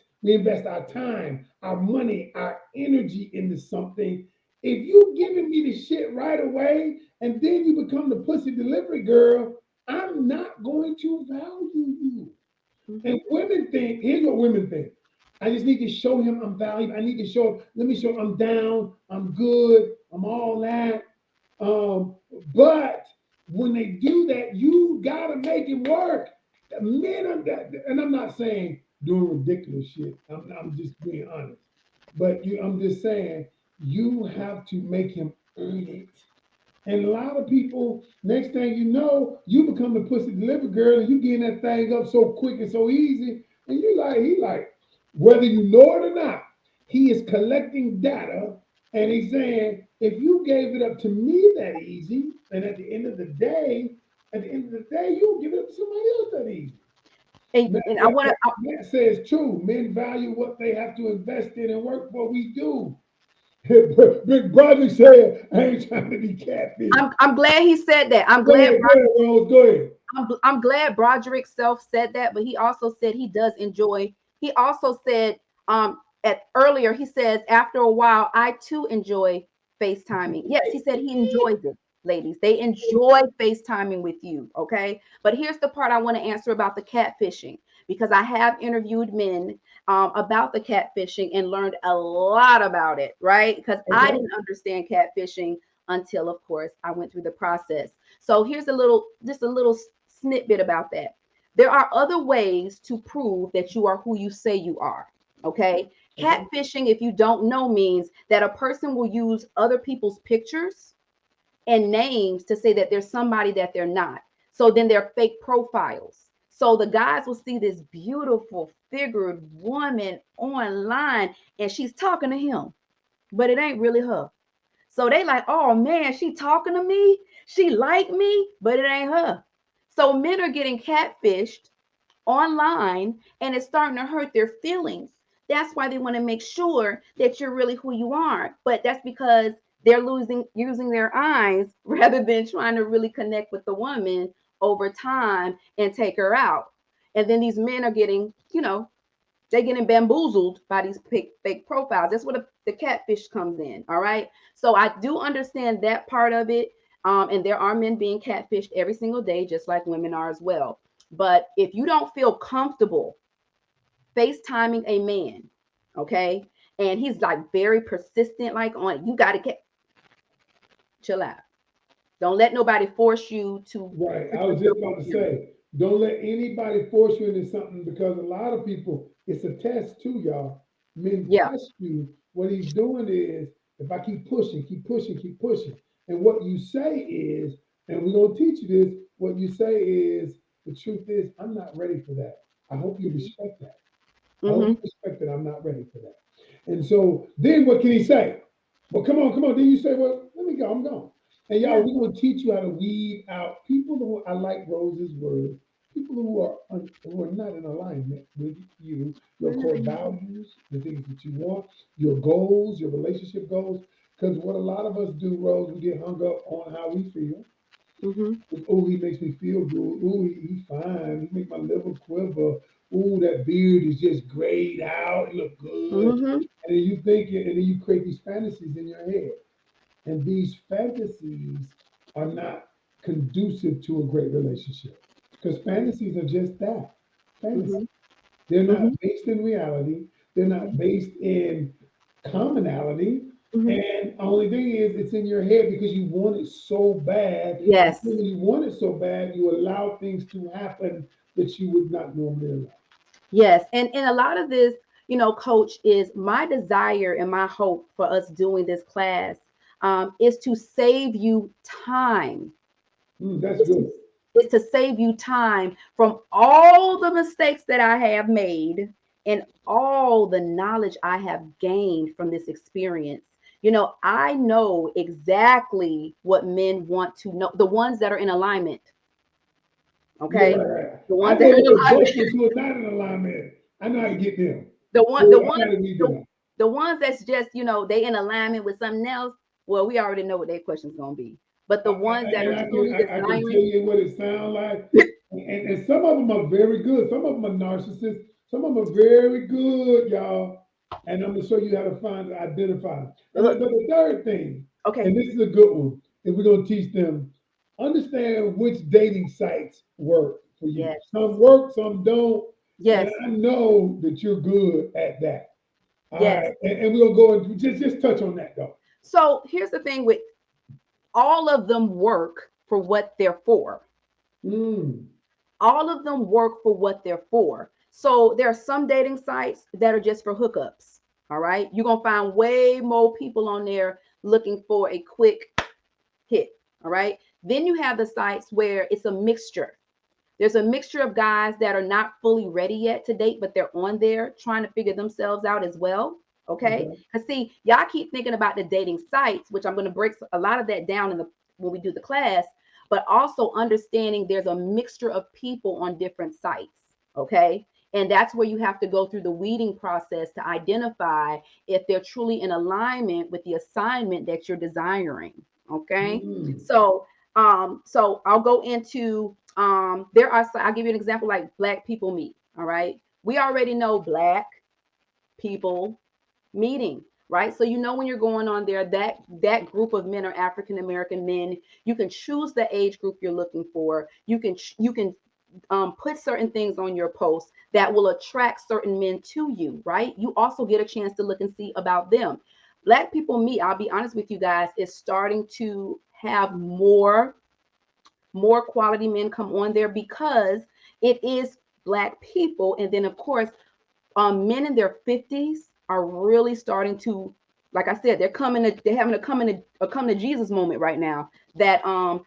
our time, our money, our energy into something. If you giving me the shit right away and then you become the pussy delivery girl, I'm not going to value you. Hmm. And women think, here's what women think. I just need to show him I'm valuable. I need to show, let me show him I'm down, I'm good, I'm all that. Um, but when they do that, you gotta make it work. Men are that, and I'm not saying doing ridiculous shit. I'm just being honest. But I'm just saying you have to make him earn it. And a lot of people, next thing you know, you become the pussy delivery girl and you getting that thing up so quick and so easy. And he like, whether you know it or not, he is collecting data and he's saying, if you gave it up to me that easy, and at the end of the day, you'll give it up to somebody else that easy. And I want to. Matt says true. Men value what they have to invest in and work for. We do. Big Brother said, I ain't trying to be catfish. I'm glad he said that. Go ahead, Rose. Go ahead. I'm glad Broderick Self said that, but he also said he does enjoy. He also said at earlier he says after a while I too enjoy FaceTiming. Yes, he said he enjoys it. ladies. They enjoy FaceTiming with you. Okay. But here's the part I want to answer about the catfishing, because I have interviewed men about the catfishing and learned a lot about it, right? Because I Okay. didn't understand catfishing until, of course, I went through the process. So here's just a little snippet about that. There are other ways to prove that you are who you say you are. Okay. Okay. Catfishing, if you don't know, means that a person will use other people's pictures and names to say that there's somebody that they're not. So then they're fake profiles. So the guys will see this beautiful figured woman online and she's talking to him, but it ain't really her. So they like, oh man, she talking to me. She like me, but it ain't her. So men are getting catfished online and it's starting to hurt their feelings. That's why they want to make sure that you're really who you are. But that's because they're losing using their eyes rather than trying to really connect with the woman over time and take her out. And then these men are getting, they're getting bamboozled by these fake profiles. That's where the catfish comes in. All right. So I do understand that part of it. And there are men being catfished every single day, just like women are as well. But if you don't feel comfortable FaceTiming a man, okay, and he's like very persistent, like on you got to chill out. Don't let nobody force you to Right. put I was just yourself about on to camera. say, don't let anybody force you into something because a lot of people, it's a test too, y'all. Men Yeah. test you. What he's doing is, if I keep pushing, keep pushing, keep pushing. And what you say is, and we're going to teach you this, what you say is, the truth is, I'm not ready for that. I hope you Mm-hmm. respect that. I hope you Mm-hmm. respect that I'm not ready for that. And so then what can he say? Well, come on, come on. Then you say, well, let me go, I'm gone. And y'all, Yeah. we're going to teach you how to weed out people who, I like Rose's words, people who are not in alignment with you, your core values, the things that you want, your goals, your relationship goals. Because what a lot of us do, Rose, we get hung up on how we feel. Mm-hmm. Oh, he makes me feel good. Oh, he fine. He make my liver quiver. Oh, that beard is just grayed out. It look good. Mm-hmm. And then you think it, and then you create these fantasies in your head. And these fantasies are not conducive to a great relationship. Because fantasies are just that, fantasy. Mm-hmm. They're not Mm-hmm. based in reality. They're Mm-hmm. not based in commonality. Mm-hmm. And only thing is, it's in your head because you want it so bad. And Yes. then when you want it so bad, you allow things to happen that you would not normally allow. Yes. And a lot of this, coach, is my desire and my hope for us doing this class is to save you time. That's Is to, good. is to save you time from all the mistakes that I have made and all the knowledge I have gained from this experience. I know exactly what men want to know, the ones that are in alignment. Yeah, Okay. right, right. The I ones that know are in what the alignment. jokers who are not in alignment. I know how to get them. the one the Oh, I know how ones to weed them the, out. the ones that's just they in alignment with something else. Well, we already know what their question's gonna be. But the ones that And are truly I can tell desiring. you what it sounds like. And some of them are very good. Some of them are narcissists. Some of them are very good, y'all. And I'm gonna show you how to find identify them. And Look. but the third thing, Okay. and this is a good one, is we're gonna teach them understand which dating sites work for you. Yes. Some work, some don't. And Yes. I know that you're good at that. All Yes. right. And we're gonna go and just touch on that though. So here's the thing with all of them work for what they're for. Mm, All of them work for what they're for. So there are some dating sites that are just for hookups. All right. You're going to find way more people on there looking for a quick hit. All right. Then you have the sites where it's a mixture. There's a mixture of guys that are not fully ready yet to date, but they're on there trying to figure themselves out as well. Okay. okay. Because see, y'all keep thinking about the dating sites, which I'm going to break a lot of that down in the when we do the class, but also understanding there's a mixture of people on different sites. Okay. And that's where you have to go through the weeding process to identify if they're truly in alignment with the assignment that you're desiring. Okay. Mm, So I'll go into I'll give you an example like Black people meet. All right. We already know Black people meeting. right? So you know when you're going on there, that group of men are African American men. You can choose the age group you're looking for. You can put certain things on your post that will attract certain men to you, right? You also get a chance to look and see about them. Black People Meet, I'll be honest with you guys, is starting to have more quality men come on there because it is Black people. And then, of course, men in their 50s are really starting to, like I said, they're having a come to Jesus moment right now, that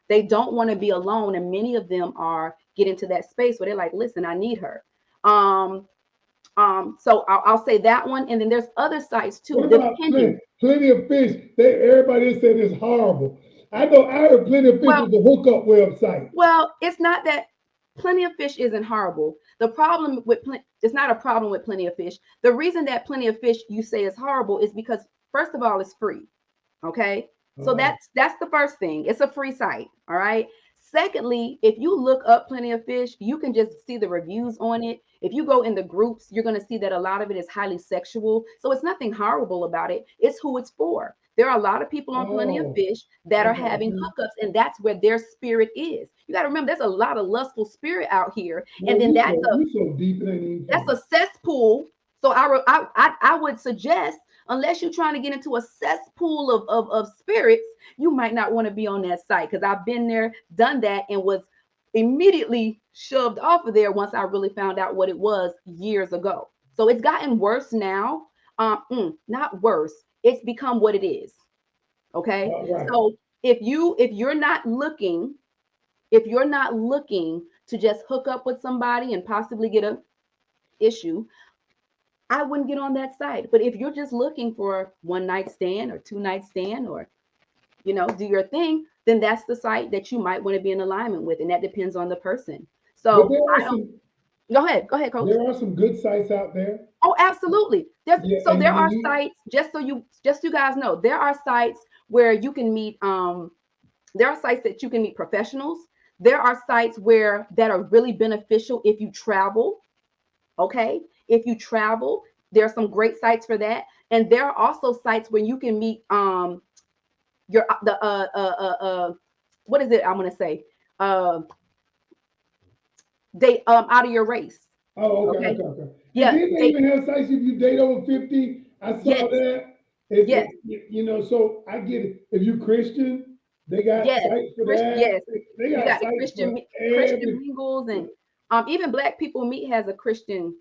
they don't want to be alone, and many of them are getting to that space where they're like, listen, I need her. um so I'll say that one, and then there's other sites What too, about depending. plenty of fish? Everybody said it's horrible. I heard plenty of fish Well, was a hookup website. it's not that Plenty of Fish isn't horrible. The problem with it's not a problem with Plenty of Fish. The reason that Plenty of Fish you say is horrible is because first of all, it's free. Okay. So Oh, that's the first thing. It's a free site. All right. Secondly, if you look up Plenty of Fish, you can just see the reviews on it. If you go in the groups, you're going to see that a lot of it is highly sexual. So it's nothing horrible about it. It's who it's for. There are a lot of people on Plenty of oh, Fish that I are got having you. hookups, and that's where their spirit is. You got to remember, there's a lot of lustful spirit out here, Boy, and then you so deep it ain't even that's funny. a cesspool. So I would suggest, unless you're trying to get into a cesspool of spirits, you might not want to be on that site, because I've been there, done that, and was immediately shoved off of there once I really found out what it was years ago. So it's gotten worse now. Not worse. It's become what it is. Okay. All right. So if you're not looking to just hook up with somebody and possibly get a issue, I wouldn't get on that site. But if you're just looking for one night stand or two night stand, or do your thing, then that's the site that you might want to be in alignment with, and that depends on the person. But So I don't. Go ahead, coach. there are some good sites out there. Oh, absolutely. Yeah, There and are you sites, just so you guys know, there are sites where you can meet. There are sites that you can meet professionals. There are sites that are really beneficial if you travel. Okay. If you travel, there are some great sites for that. And there are also sites where you can meet your the what is it I'm gonna say? Uh they out of your race. oh, okay, Okay. okay, okay. And Yeah, then they they even have sites if you date over 50. I saw yes, that. yes, So I get it. If you Christian, they got yes. sites for Christian, that. yes. They You got got the sites for Christian every. mingles, and even Black People Meet has a Christian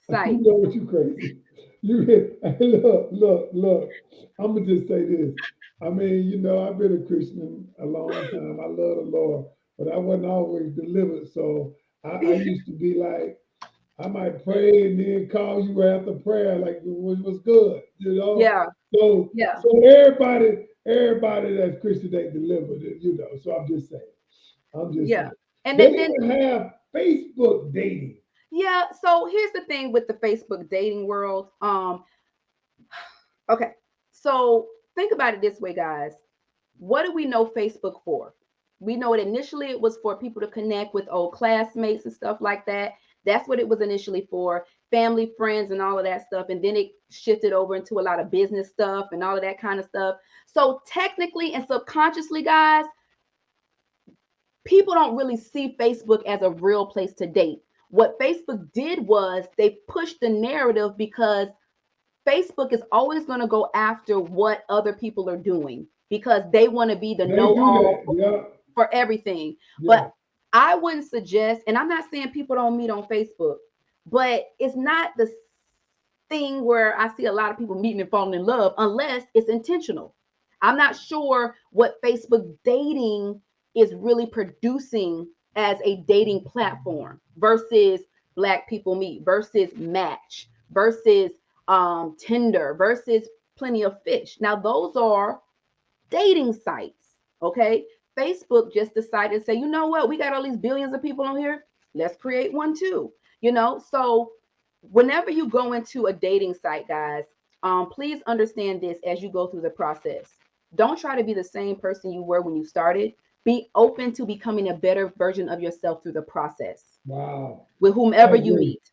You site. know what, you crazy. You hey, look. I'm gonna just say this. I mean, I've been a Christian a long time. I love the Lord, but I wasn't always delivered. So I used to be like, I might pray and then call you after prayer, like it was good. Yeah, yeah, So everybody that's Christian ain't delivered. So I'm just saying. I'm just yeah. saying. And They then even have Facebook dating. yeah, so here's the thing with the Facebook dating world. Okay. So think about it this way, guys. What do we know Facebook for? We know it was for people to connect with old classmates and stuff like that. That's what it was initially for, family, friends, and all of that stuff. And then it shifted over into a lot of business stuff and all of that kind of stuff. So technically and subconsciously, guys, people don't really see Facebook as a real place to date. What Facebook did was they pushed the narrative, because Facebook is always going to go after what other people are doing, because they want to be the They know do all that. Yeah, for everything. But yeah. I wouldn't suggest, and I'm not saying people don't meet on Facebook, but it's not the thing where I see a lot of people meeting and falling in love unless it's intentional. I'm not sure what Facebook dating is really producing as a dating platform versus Black People Meet versus Match versus Tinder versus Plenty of Fish. Now, those are dating sites. Okay. Facebook just decided to say, you know what? We got all these billions of people on here. Let's create one too. So whenever you go into a dating site, guys, please understand this as you go through the process. Don't try to be the same person you were when you started. Be open to becoming a better version of yourself through the process Wow. with I whomever you agree. meet.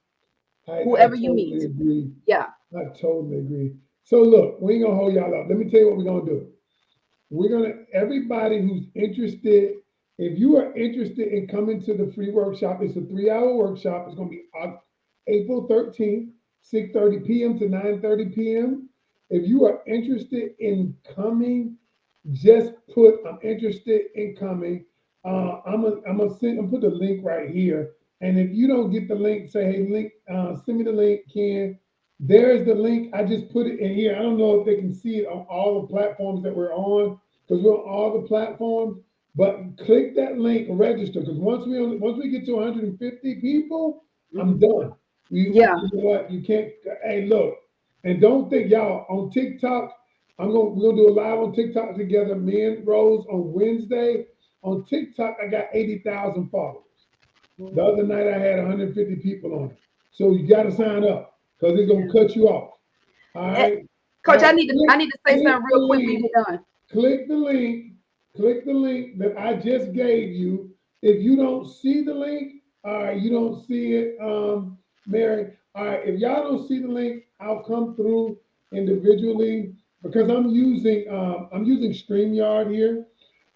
I Whoever you totally meet. agree. Yeah. I totally agree. So look, we ain't gonna hold y'all up. Let me tell you what we're gonna do. We're gonna everybody who's interested. If you are interested in coming to the free workshop, it's a 3 hour workshop. It's gonna be April 13th, 6:30 p.m. to 9:30 p.m. If you are interested in coming, just put I'm interested in coming. I'm gonna put the link right here. And if you don't get the link, say hey link, send me the link, Ken. There's the link. I just put it in here. I don't know if they can see it on all the platforms that we're on because we're on all the platforms. But click that link and register because once we get to 150 people, I'm Mhm. done. Yeah. You know what? You can't. Hey, look, and don't think y'all on TikTok. We're gonna do a live on TikTok together. Me and Rose on Wednesday. On TikTok, I got 80,000 followers. The Mhm. other night I had 150 people on it. So you got to sign up because it's gonna cut you off. All Eh, right. All Coach, right. I need to say Click something the real quick when you link. get done. Click the link. Click the link that I just gave you. If you don't see the link, all right, you don't see it, Mary. All right. If y'all don't see the link, I'll come through individually because I'm using StreamYard here,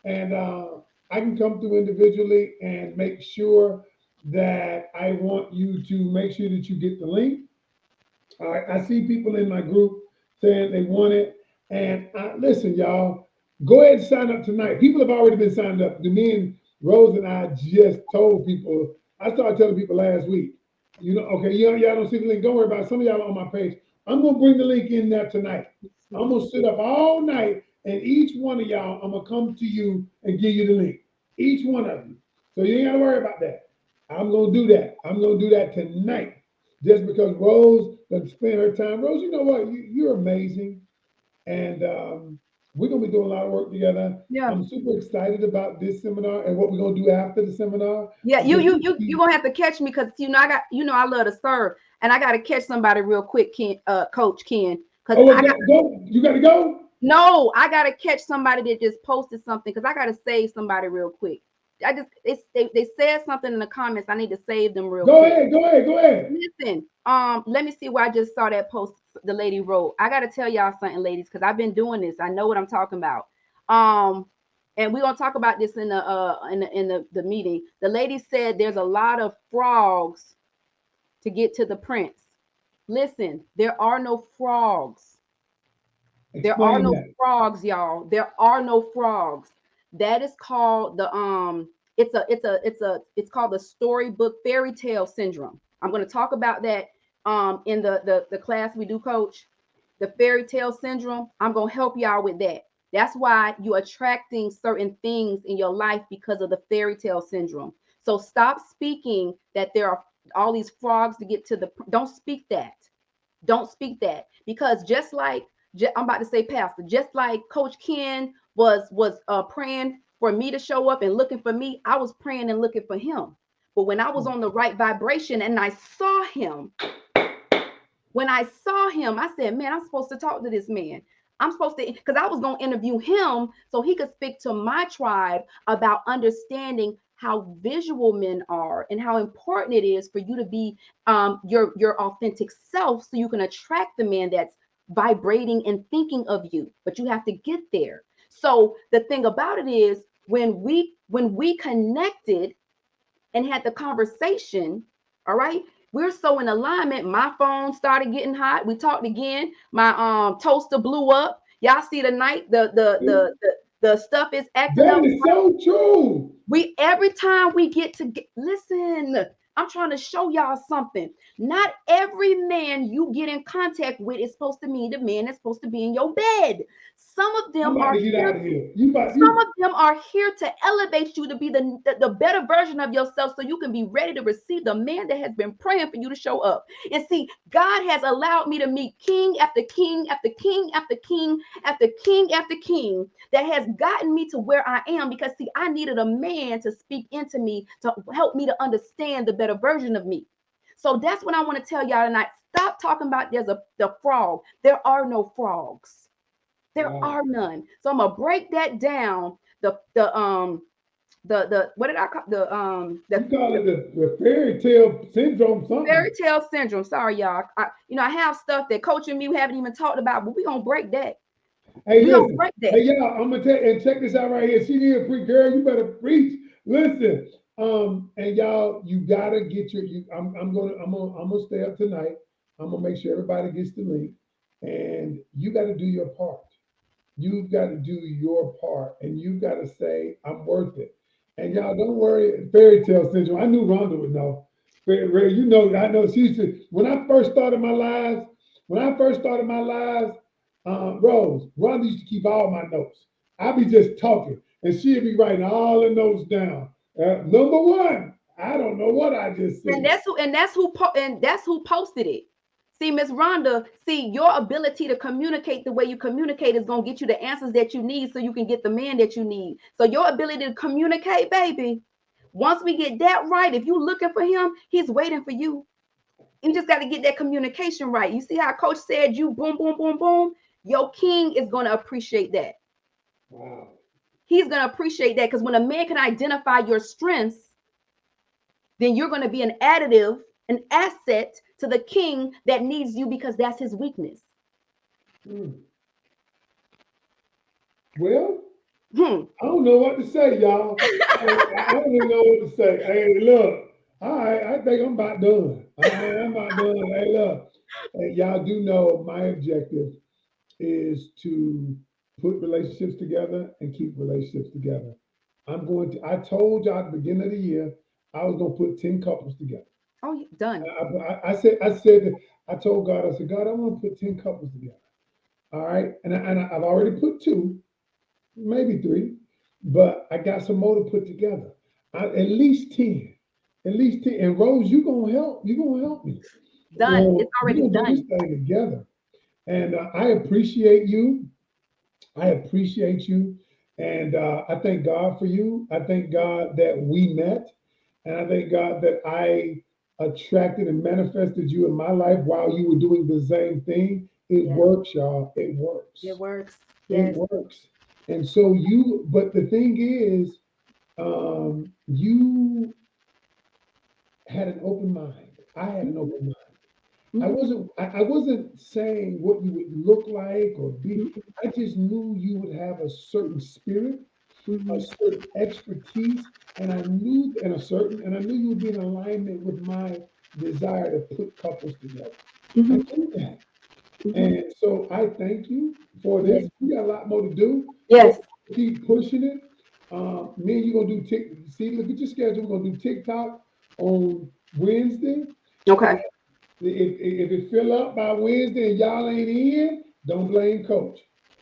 and I can come through individually and make sure that I want you to make sure that you get the link. All right, I see people in my group saying they want it, and listen, y'all, go ahead and sign up tonight. People have already been signed up. Me and Rose and I just told people. I started telling people last week. You know, okay, y'all don't see the link. Don't worry about it. Some of y'all are on my page. I'm gonna bring the link in there tonight. Let's I'm see. gonna sit up all night, and each one of y'all, I'm gonna come to you and give you the link. Each one of you. So you ain't gotta worry about that. I'm gonna do that. I'm gonna do that tonight just because Rose doesn't spend her time. Rose, you know what? You're amazing, and we're gonna be doing a lot of work together. Yeah. I'm super excited about this seminar and what we're gonna do after the seminar Yeah, because you gonna have to catch me because I got I love to serve and I gotta catch somebody real quick, Ken, Coach Ken, because oh, well, go. You got to go. no, I gotta catch somebody that just posted something because I gotta save somebody real quick. They said something in the comments. I need to save them real Go quick. ahead. Go ahead. Go ahead. Listen, let me see where I just saw that post the lady wrote. I gotta tell y'all something, ladies, because I've been doing this. I know what I'm talking about. Um, and we're gonna talk about this in the meeting. The lady said there's a lot of frogs to get to the prince. Listen, there are no frogs. There are Explain no that. frogs, y'all. There are no frogs. That is called the it's called the storybook fairy tale syndrome. I'm going to talk about that in the class we do, coach. The fairy tale syndrome. I'm going to help y'all with that. That's why you're attracting certain things in your life because of the fairy tale syndrome. So stop speaking that there are all these frogs to get to the don't speak that. Don't speak that because just like I'm about to say pastor, just like Coach Ken was praying for me to show up and looking for me, I was praying and looking for him. But when I was on the right vibration and I saw him, when I saw him, I said, man, I'm supposed to talk to this man. I'm supposed to, because I was going to interview him so he could speak to my tribe about understanding how visual men are and how important it is for you to be your authentic self so you can attract the man that's vibrating and thinking of you. But you have to get there. So the thing about it is when we connected and had the conversation, all right, we're so in alignment. My phone started getting hot. We talked again. My toaster blew up. Y'all see the night the stuff is acting That up. is so true. We every time we get to listen, I'm trying to show y'all something. Not every man you get in contact with is supposed to mean the man that's supposed to be in your bed. Some of I'm them about are to get here out of here. You about some you. of them are here to elevate you to be the better version of yourself so you can be ready to receive the man that has been praying for you to show up. And see, God has allowed me to meet king after king after king after king after king after king that has gotten me to where I am because, see, I needed a man to speak into me to help me to understand the better version of me. So that's what I want to tell y'all tonight. Stop talking about the frog. There are no frogs. There Wow. are none. So I'm gonna break that down. The the what did I call You the call it the fairy tale syndrome, fairy something. tale syndrome. Sorry, y'all. I have stuff that coach and me we haven't even talked about, but we gonna break that. Hey, We gonna listen. break that. Hey, y'all, I'm gonna tell and check this out right here. She need a pre girl. You better preach. Listen. And y'all, you gotta get your. I'm gonna stay up tonight. I'm gonna make sure everybody gets the link, and you got to do your part. You've got to do your part, and you've got to say, "I'm worth it." And Yeah. y'all, don't worry, fairy tale syndrome. I knew Rhonda would know. Ray, you know, I know she used to. When I first started my lives, Rose, Rhonda used to keep all my notes. I'd be just talking, and she'd be writing all the notes down. Number one, I don't know what I just And said. that's who posted it. See, Miss Rhonda, see, your ability to communicate the way you communicate is gonna get you the answers that you need so you can get the man that you need. So your ability to communicate, baby. Once we get that right, if you're looking for him, he's waiting for you. You just got to get that communication right. You see how coach said you boom, boom, boom, boom? Your king is gonna appreciate that. Wow. He's gonna appreciate that because when a man can identify your strengths, then you're going to be an additive, an asset to the king that needs you because that's his weakness. Hmm. Well, Hmm. I don't know what to say, y'all. I don't even know what to say. Hey, look. All right, I think I'm about done. All right, I'm about done. Hey, look. Hey, y'all do know my objective is to put relationships together and keep relationships together. I told y'all at the beginning of the year, I was going to put 10 couples together. Oh, done. I told God, I said, God, I want to put 10 couples together. All right. I've already put two, maybe three, but I got some more to put together. At least 10. At least 10. And Rose, you gonna help. You gonna help me. Done. It's We're already gonna do this done. thing together. And I appreciate you. I appreciate you. And I thank God for you. I thank God that we met. And I thank God that I attracted and manifested you in my life while you were doing the same thing. It Yes, works, y'all. It it works. works. It Yes. works. And so but the thing is, you had an open mind. I had an Mm-hmm. open mind. Mm-hmm. I wasn't saying what you would look like or be. Mm-hmm. I just knew you would have a certain spirit, a Mm-hmm. certain expertise, and I knew you would be in alignment with my desire to put couples together. I Mm-hmm. knew that. Mm-hmm. And so I thank you for Yes. this. We got a lot more to do. So Yes. keep pushing it. Me and you gonna do see, look at your schedule. We're gonna do TikTok on Wednesday. And Okay. if it fill up by Wednesday and y'all ain't in, don't blame Coach.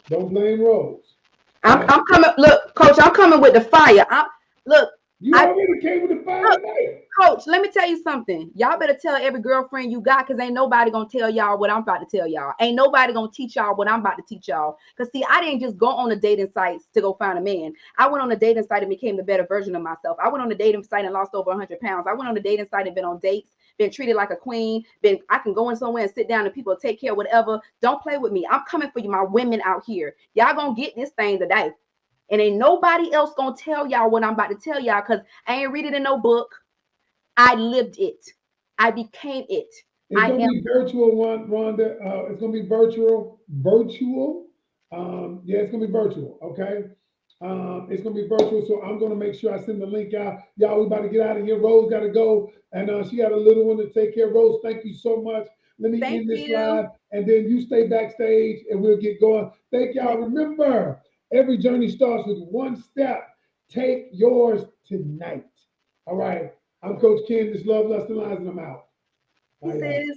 Don't blame Rose. Uh, I'm coming. Look, coach, I'm coming with the fire. Look. you I already came with the fire look. tonight. Coach, let me tell you something. Y'all better tell every girlfriend you got because ain't nobody gonna tell y'all what I'm about to tell y'all. Ain't nobody gonna teach y'all what I'm about to teach y'all. Because see, I didn't just go on the dating sites to go find a man. I went on the dating site and became the better version of myself. I went on the dating site and lost over 100 pounds. I went on the dating site and been on dates, been treated like a queen. I can go in somewhere and sit down and people take care, whatever. Don't play with me. I'm coming for you, my women out here. Y'all gonna get this thing today. And ain't nobody else gonna tell y'all what I'm about to tell y'all because I ain't read it in no book. I lived it. I became it. It's I gonna am. be virtual, Rhonda. It's gonna be virtual. Virtual. Yeah, it's gonna be virtual. Okay. It's gonna be virtual, so I'm gonna make sure I send the link out. Y'all, we about to get out of here. Rose got to go, and she got a little one to take care of. Rose, thank you so much. Let me Thank end this you. live, and then you stay backstage, and we'll get going. Thank y'all. Remember, every journey starts with one step. Take yours tonight. All right. I'm Coach Ken. This love, lust, and lies, and I'm out. Bye, y'all. Pieces.